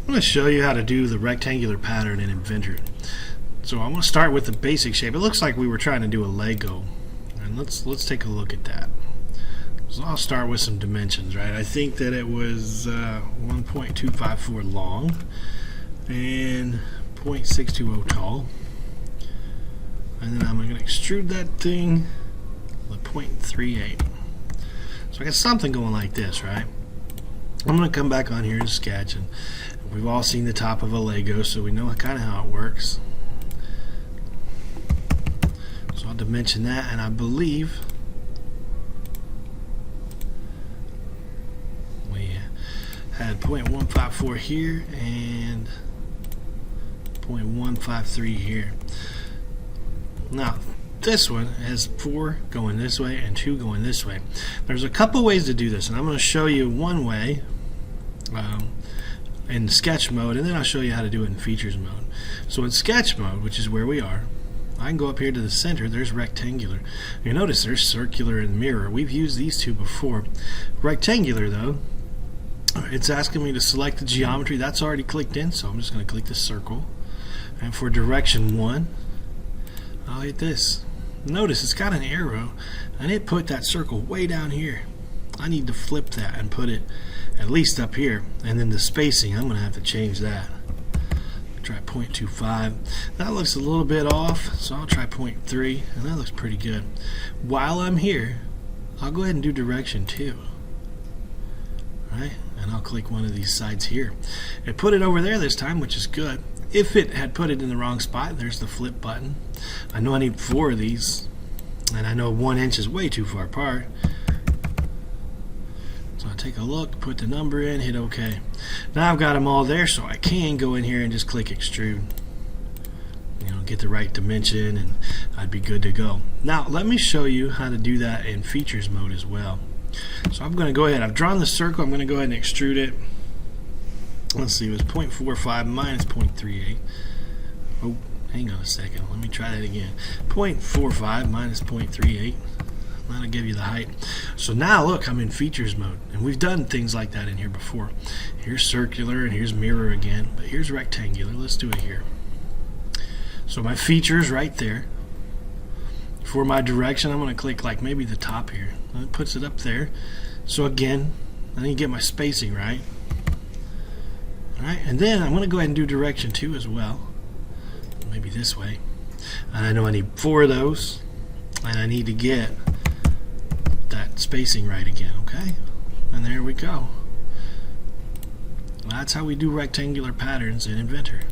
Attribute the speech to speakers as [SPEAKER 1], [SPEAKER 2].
[SPEAKER 1] I'm going to show you how to do the rectangular pattern in Inventor. So I'm going to start with the basic shape. It looks like we were trying to do a Lego, and let's take a look at that. So I'll start with some dimensions, right? I think that it was 1.254 long and 0.620 tall, and then I'm going to extrude that thing with 0.38. So I got something going like this, right? I'm going to come back on here and sketch, and we've all seen the top of a Lego, so we know kind of how it works. So I'll dimension that, and I believe we had 0.154 here and 0.153 here. Now this one has 4 going this way and 2 going this way. There's a couple ways to do this, and I'm going to show you one way in sketch mode, and then I'll show you how to do it in features mode. So in sketch mode, which is where we are, I can go up here to the center. There's rectangular. You notice there's circular and mirror. We've used these two before. Rectangular, though, it's asking me to select the geometry. That's already clicked in, so I'm just going to click the circle. And for direction 1, I'll hit this. Notice it's got an arrow, and it put that circle way down here. I need to flip that and put it at least up here, and then the spacing, I'm going to have to change that. Try 0.25. That looks a little bit off, so I'll try 0.3, and that looks pretty good. While I'm here, I'll go ahead and do direction 2. Right? And I'll click one of these sides here. It put it over there this time, which is good. If it had put it in the wrong spot, there's the flip button. I know I need 4 of these, and I know 1 inch is way too far apart. So I'll take a look, put the number in, hit OK. Now I've got them all there, so I can go in here and just click extrude. You know, get the right dimension, and I'd be good to go. Now let me show you how to do that in features mode as well. So I'm going to go ahead. I've drawn the circle. I'm going to go ahead and extrude it. Let's see, it was 0.45 minus 0.38. Oh, hang on a second. Let me try that again. 0.45 minus 0.38. That'll give you the height. So now look, I'm in features mode, and we've done things like that in here before. Here's circular, and here's mirror again, but here's rectangular. Let's do it here. So my features right there. For my direction, I'm going to click like maybe the top here. And it puts it up there. So again, I need to get my spacing right. Alright, and then I'm going to go ahead and do direction 2 as well. Maybe this way. And I know I need 4 of those, and I need to get that spacing right again, okay? And there we go. That's how we do rectangular patterns in Inventor.